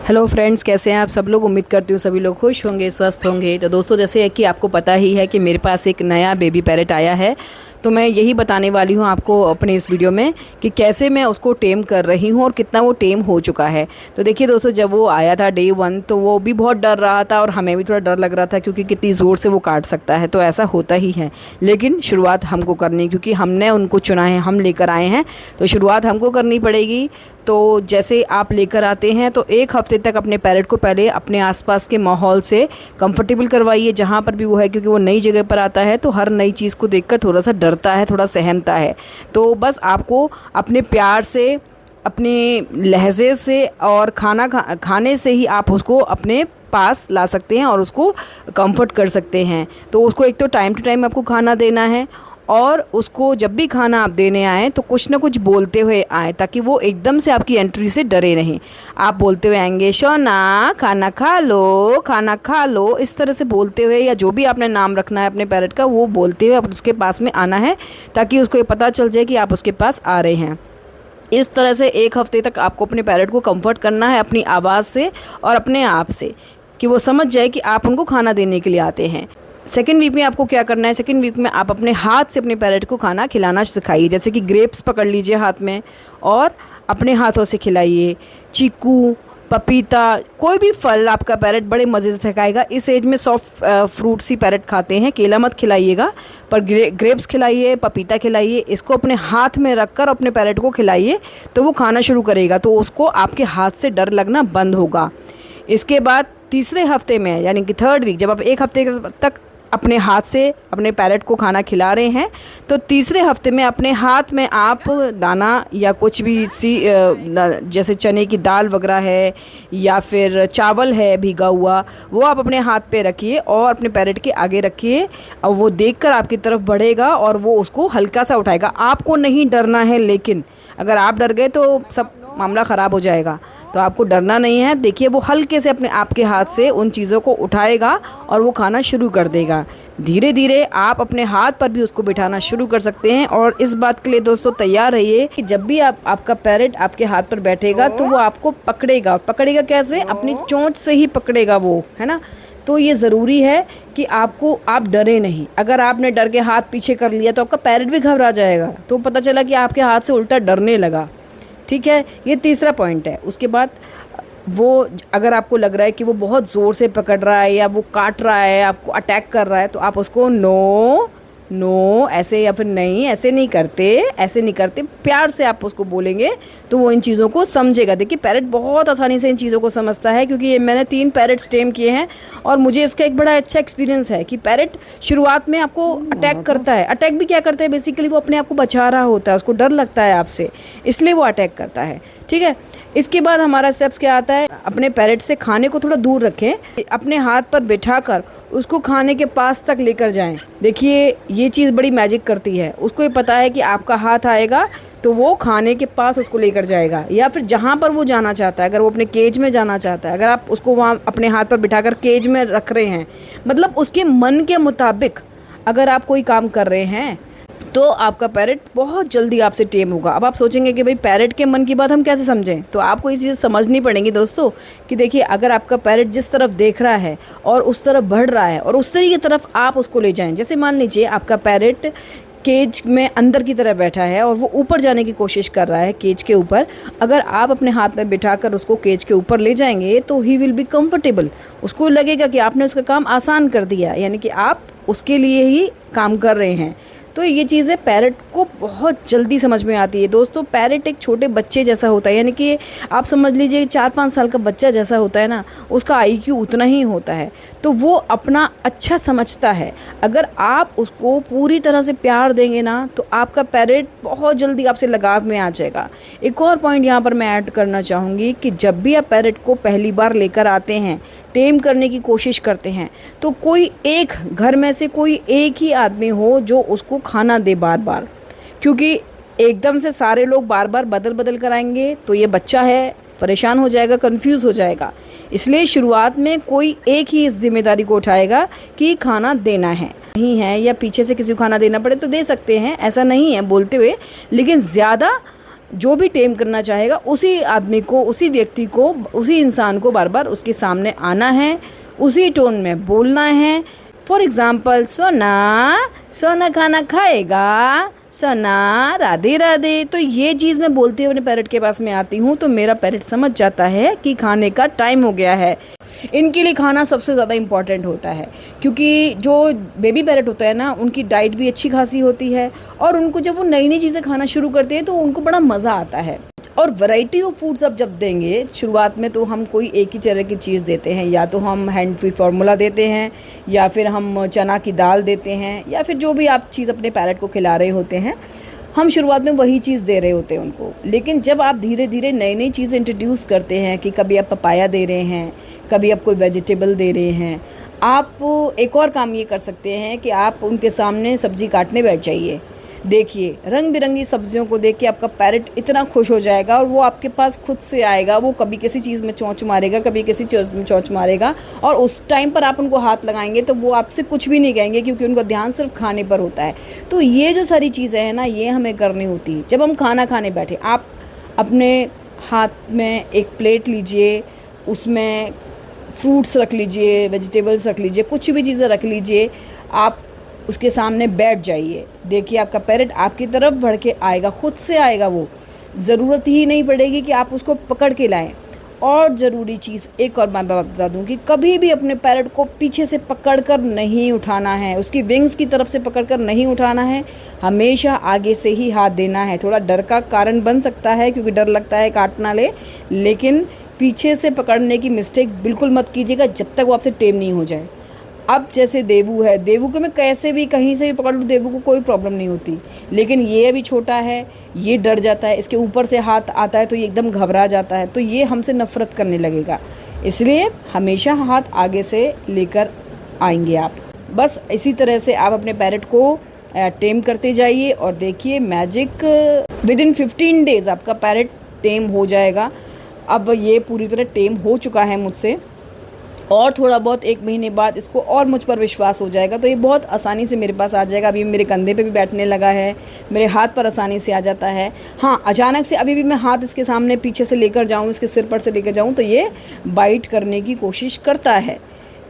Hello friends, कैसे हैं आप सब लोग। उम्मीद करती हूँ सभी लोग खुश होंगे, स्वस्थ होंगे। तो दोस्तों, जैसे है कि आपको पता ही है कि मेरे पास एक नया बेबी पैरेट आया है। तो मैं यही बताने वाली हूँ आपको अपने इस वीडियो में कि कैसे मैं उसको टेम कर रही हूँ और कितना वो टेम हो चुका है। तो देखिए दोस्तों, जब वो आया था डे 1 तो वो भी बहुत डर रहा था और हमें भी थोड़ा डर लग रहा था, क्योंकि कितनी ज़ोर से वो काट सकता है। तो ऐसा होता ही है, लेकिन शुरुआत हमको करनी, क्योंकि हमने उनको चुना है, हम लेकर आए हैं, तो शुरुआत हमको करनी पड़ेगी। तो जैसे आप लेकर आते हैं तो एक हफ्ते तक अपने पैरेट को पहले अपने आसपास के माहौल से कंफर्टेबल करवाइए, जहाँ पर भी वो है, क्योंकि वो नई जगह पर आता है तो हर नई चीज़ को देखकर थोड़ा सा डरता है, थोड़ा सहमता है। तो बस आपको अपने प्यार से, अपने लहजे से और खाने से ही आप उसको अपने पास ला सकते हैं और उसको कंफर्ट कर सकते हैं। तो उसको एक तो टाइम टू टाइम आपको खाना देना है, और उसको जब भी खाना आप देने आएँ तो कुछ ना कुछ बोलते हुए आएँ, ताकि वो एकदम से आपकी एंट्री से डरे नहीं। आप बोलते हुए आएंगे, शोना खाना खा लो, खाना खा लो, इस तरह से बोलते हुए, या जो भी आपने नाम रखना है अपने पैरेट का वो बोलते हुए आप उसके पास में आना है, ताकि उसको ये पता चल जाए कि आप उसके पास आ रहे हैं। इस तरह से एक हफ्ते तक आपको अपने पैरेट को कंफर्ट करना है अपनी आवाज़ से और अपने आप से, कि वो समझ जाए कि आप उनको खाना देने के लिए आते हैं। सेकेंड वीक में आपको क्या करना है, सेकेंड वीक में आप अपने हाथ से अपने पैरेट को खाना खिलाना सिखाइए। जैसे कि ग्रेप्स पकड़ लीजिए हाथ में और अपने हाथों से खिलाइए। चीकू, पपीता, कोई भी फल आपका पैरेट बड़े मज़े से खाएगा। इस एज में सॉफ्ट फ्रूट्स ही पैरेट खाते हैं, केला मत खिलाइएगा, पर ग्रेप्स खिलाइए, पपीता खिलाइए। इसको अपने हाथ में रखकर अपने पैरेट को खिलाइए, तो वो खाना शुरू करेगा, तो उसको आपके हाथ से डर लगना बंद होगा। इसके बाद तीसरे हफ्ते में, यानी कि थर्ड वीक, जब आप एक हफ्ते तक अपने हाथ से अपने पैरेट को खाना खिला रहे हैं, तो तीसरे हफ्ते में अपने हाथ में आप दाना या कुछ भी जैसे चने की दाल वगैरह है या फिर चावल है भीगा हुआ, वो आप अपने हाथ पे रखिए और अपने पैरेट के आगे रखिए, और वो देखकर आपकी तरफ बढ़ेगा और वो उसको हल्का सा उठाएगा। आपको नहीं डरना है, लेकिन अगर आप डर गए तो सब मामला ख़राब हो जाएगा। तो आपको डरना नहीं है। देखिए, वो हल्के से अपने आपके हाथ से उन चीज़ों को उठाएगा और वो खाना शुरू कर देगा। धीरे धीरे आप अपने हाथ पर भी उसको बिठाना शुरू कर सकते हैं। और इस बात के लिए दोस्तों तैयार रहिए कि जब भी आपका पैरेट आपके हाथ पर बैठेगा तो वो आपको पकड़ेगा। पकड़ेगा कैसे? अपनी चोंच से ही पकड़ेगा वो, है ना। तो ये ज़रूरी है कि आप डरे नहीं। अगर आपने डर के हाथ पीछे कर लिया तो आपका पैरेट भी घबरा जाएगा, तो पता चला कि आपके हाथ से उल्टा डरने लगा। ठीक है, ये तीसरा पॉइंट है। उसके बाद वो, अगर आपको लग रहा है कि वो बहुत ज़ोर से पकड़ रहा है या वो काट रहा है, आपको अटैक कर रहा है, तो आप उसको नो नो ऐसे, या फिर नहीं ऐसे नहीं करते, ऐसे नहीं करते, प्यार से आप उसको बोलेंगे तो वो इन चीज़ों को समझेगा। देखिए, पैरेट बहुत आसानी से इन चीज़ों को समझता है, क्योंकि ये मैंने 3 पैरेट्स टेम किए हैं और मुझे इसका एक बड़ा अच्छा एक्सपीरियंस है कि पैरेट शुरुआत में आपको अटैक करता है। अटैक भी क्या करता है, बेसिकली वो अपने आप को बचा रहा होता है, उसको डर लगता है आपसे, इसलिए वो अटैक करता है। ठीक है, इसके बाद हमारा स्टेप्स क्या आता है, अपने पैरेट से खाने को थोड़ा दूर रखें, अपने हाथ पर बिठाकर उसको खाने के पास तक लेकर जाएं। देखिए, ये चीज़ बड़ी मैजिक करती है। उसको ये पता है कि आपका हाथ आएगा तो वो खाने के पास उसको लेकर जाएगा, या फिर जहाँ पर वो जाना चाहता है। अगर वो अपने केज में जाना चाहता है, अगर आप उसको वहाँ अपने हाथ पर बिठाकर केज में रख रहे हैं, मतलब उसके मन के मुताबिक अगर आप कोई काम कर रहे हैं, तो आपका पैरेट बहुत जल्दी आपसे टेम होगा। अब आप सोचेंगे कि भाई पैरेट के मन की बात हम कैसे समझें, तो आपको ये चीज़ समझनी पड़ेगी दोस्तों, कि देखिए, अगर आपका पैरेट जिस तरफ देख रहा है और उस तरफ बढ़ रहा है और उस तरीके की तरफ आप उसको ले जाएं। जैसे मान लीजिए आपका पैरेट केज में अंदर की तरफ बैठा है और वो ऊपर जाने की कोशिश कर रहा है केज के ऊपर, अगर आप अपने हाथ में बिठाकर उसको केज के ऊपर ले जाएंगे तो ही विल बी कंफर्टेबल। उसको लगेगा कि आपने उसका काम आसान कर दिया, यानी कि आप उसके लिए ही काम कर रहे हैं। तो ये चीज़ें पैरेट को बहुत जल्दी समझ में आती है दोस्तों। पैरेट एक छोटे बच्चे जैसा होता है, यानी कि आप समझ लीजिए 4-5 साल का बच्चा जैसा होता है ना, उसका आईक्यू उतना ही होता है। तो वो अपना अच्छा समझता है। अगर आप उसको पूरी तरह से प्यार देंगे ना, तो आपका पैरेट बहुत जल्दी आपसे लगाव में आ जाएगा। एक और पॉइंट यहाँ पर मैं ऐड करना चाहूँगी कि जब भी आप पैरेट को पहली बार लेकर आते हैं, टेम करने की कोशिश करते हैं, तो कोई एक घर में से कोई एक ही आदमी हो जो उसको खाना दे बार बार, क्योंकि एकदम से सारे लोग बार बार बदल बदल कर आएंगे तो ये बच्चा है, परेशान हो जाएगा, कंफ्यूज हो जाएगा। इसलिए शुरुआत में कोई एक ही इस जिम्मेदारी को उठाएगा कि खाना देना है। नहीं है या पीछे से किसी को खाना देना पड़े तो दे सकते हैं, ऐसा नहीं है बोलते हुए, लेकिन ज़्यादा जो भी टेम करना चाहेगा उसी आदमी को, उसी व्यक्ति को, उसी इंसान को बार बार उसके सामने आना है, उसी टोन में बोलना है। फॉर एग्ज़ाम्पल, सोना, सोना खाना खाएगा, सोना राधे राधे। तो ये चीज़ मैं बोलते हुए अपने पैरट के पास में आती हूँ तो मेरा पैरट समझ जाता है कि खाने का टाइम हो गया है। इनके लिए खाना सबसे ज़्यादा इम्पॉर्टेंट होता है, क्योंकि जो बेबी पैरट होता है ना, उनकी डाइट भी अच्छी खासी होती है और उनको जब वो नई नई चीज़ें खाना शुरू करते हैं तो उनको बड़ा मज़ा आता है। और वैरायटी ऑफ फूड्स अब जब देंगे, शुरुआत में तो हम कोई एक ही तरह की चीज़ देते हैं, या तो हम हैंड फीड फार्मूला देते हैं, या फिर हम चना की दाल देते हैं, या फिर जो भी आप चीज़ अपने पैरट को खिला रहे होते हैं, हम शुरुआत में वही चीज़ दे रहे होते हैं उनको। लेकिन जब आप धीरे धीरे नई नई चीज़ इंट्रोड्यूस करते हैं कि कभी आप पपाया दे रहे हैं, कभी आप कोई वेजिटेबल दे रहे हैं, आप एक और काम ये कर सकते हैं कि आप उनके सामने सब्ज़ी काटने बैठ जाइए। देखिए, रंग बिरंगी सब्जियों को देख के आपका पैरट इतना खुश हो जाएगा और वो आपके पास खुद से आएगा। वो कभी किसी चीज़ में चोंच मारेगा, कभी किसी चीज़ में चोंच मारेगा, और उस टाइम पर आप उनको हाथ लगाएंगे तो वो आपसे कुछ भी नहीं कहेंगे, क्योंकि उनका ध्यान सिर्फ खाने पर होता है। तो ये जो सारी चीज़ें हैं ना, ये हमें करनी होती है। जब हम खाना खाने बैठे, आप अपने हाथ में एक प्लेट लीजिए, उसमें फ्रूट्स रख लीजिए, वेजिटेबल्स रख लीजिए, कुछ भी चीज़ें रख लीजिए, आप उसके सामने बैठ जाइए। देखिए, आपका पैरट आपकी तरफ बढ़ के आएगा, खुद से आएगा। वो ज़रूरत ही नहीं पड़ेगी कि आप उसको पकड़ के लाएं। और ज़रूरी चीज़ एक और मैं बता दूं कि कभी भी अपने पैरट को पीछे से पकड़ कर नहीं उठाना है, उसकी विंग्स की तरफ से पकड़ कर नहीं उठाना है, हमेशा आगे से ही हाथ देना है। थोड़ा डर का कारण बन सकता है, क्योंकि डर लगता है काट ना ले, लेकिन पीछे से पकड़ने की मिस्टेक बिल्कुल मत कीजिएगा जब तक वो आपसे टेम नहीं हो जाए। अब जैसे देवू है, देवू को मैं कैसे भी कहीं से भी पकड़ लूँ, देवू को कोई प्रॉब्लम नहीं होती। लेकिन ये अभी छोटा है, ये डर जाता है, इसके ऊपर से हाथ आता है तो ये एकदम घबरा जाता है, तो ये हमसे नफ़रत करने लगेगा। इसलिए हमेशा हाथ आगे से लेकर आएंगे आप। बस इसी तरह से आप अपने पैरट को टेम करते जाइए और देखिए मैजिक, विदिन 15 डेज़ आपका पैरट टेम हो जाएगा। अब ये पूरी तरह टेम हो चुका है मुझसे, और थोड़ा बहुत 1 महीने बाद इसको और मुझ पर विश्वास हो जाएगा, तो ये बहुत आसानी से मेरे पास आ जाएगा। अभी मेरे कंधे पे भी बैठने लगा है, मेरे हाथ पर आसानी से आ जाता है। हाँ, अचानक से अभी भी मैं हाथ इसके सामने पीछे से लेकर जाऊँ, इसके सिर पर से लेकर जाऊँ, तो ये बाइट करने की कोशिश करता है।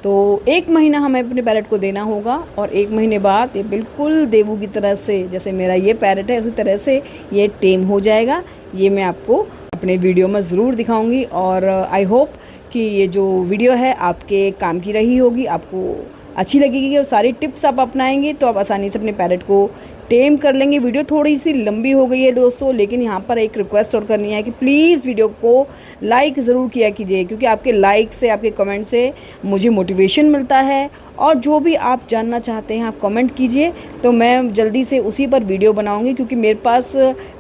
तो 1 महीना हमें अपने पैरट को देना होगा, और 1 महीने बाद ये बिल्कुल देवू की तरह से, जैसे मेरा ये पैरट है उसी तरह से ये टेम हो जाएगा। ये मैं आपको अपने वीडियो में ज़रूर दिखाऊंगी, और आई होप कि ये जो वीडियो है आपके काम की रही होगी, आपको अच्छी लगेगी, और सारी टिप्स आप अपनाएंगे तो आप आसानी से अपने पैरट को टेम कर लेंगे। वीडियो थोड़ी सी लंबी हो गई है दोस्तों, लेकिन यहाँ पर एक रिक्वेस्ट और करनी है कि प्लीज़ वीडियो को लाइक ज़रूर किया कीजिए, क्योंकि आपके लाइक से, आपके कमेंट से मुझे मोटिवेशन मिलता है। और जो भी आप जानना चाहते हैं आप कमेंट कीजिए, तो मैं जल्दी से उसी पर वीडियो बनाऊंगी, क्योंकि मेरे पास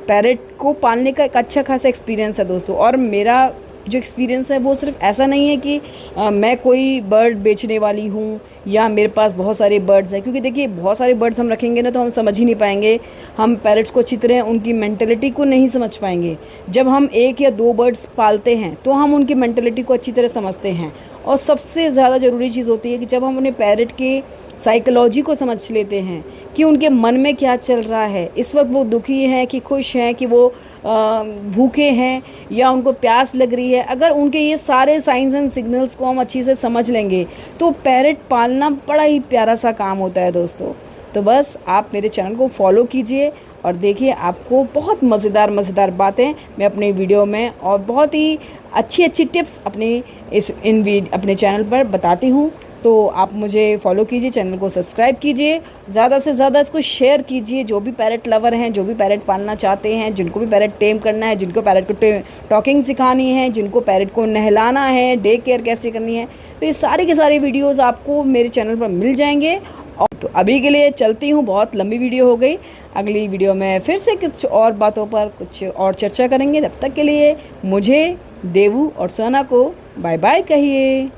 पैरट को पालने का एक अच्छा खासा एक्सपीरियंस है दोस्तों। और मेरा जो एक्सपीरियंस है वो सिर्फ ऐसा नहीं है कि मैं कोई बर्ड बेचने वाली हूँ या मेरे पास बहुत सारे बर्ड्स हैं, क्योंकि देखिए बहुत सारे बर्ड्स हम रखेंगे ना तो हम समझ ही नहीं पाएंगे, हम पैरट्स को अच्छी तरह उनकी मेंटलिटी को नहीं समझ पाएंगे। जब हम 1 या 2 बर्ड्स पालते हैं तो हम उनकी मेंटलिटी को अच्छी तरह समझते हैं। और सबसे ज़्यादा ज़रूरी चीज़ होती है कि जब हम अपने पैरट के साइकोलॉजी को समझ लेते हैं कि उनके मन में क्या चल रहा है, इस वक्त वो दुखी हैं कि खुश हैं, कि वो भूखे हैं या उनको प्यास लग रही है, अगर उनके ये सारे साइंस एंड सिग्नल्स को हम अच्छी से समझ लेंगे तो पैरट पालना बड़ा ही प्यारा सा काम होता है दोस्तों। तो बस आप मेरे चैनल को फॉलो कीजिए और देखिए, आपको बहुत मज़ेदार बातें मैं अपने वीडियो में और बहुत ही अच्छी टिप्स अपने चैनल पर बताती हूँ। तो आप मुझे फॉलो कीजिए, चैनल को सब्सक्राइब कीजिए, ज़्यादा से ज़्यादा इसको शेयर कीजिए। जो भी पैरट लवर हैं, जो भी पैरट पालना चाहते हैं, जिनको भी पैरट टेम करना है, जिनको पैरट को टॉकिंग सिखानी है, जिनको पैरट को नहलाना है, डे केयर कैसे करनी है, तो ये सारे के सारे वीडियोज़ आपको मेरे चैनल पर मिल जाएंगे। और तो अभी के लिए चलती हूँ, बहुत लंबी वीडियो हो गई। अगली वीडियो में फिर से कुछ और बातों पर कुछ और चर्चा करेंगे। तब तक के लिए मुझे, देवू और सोना को बाय बाय कहिए।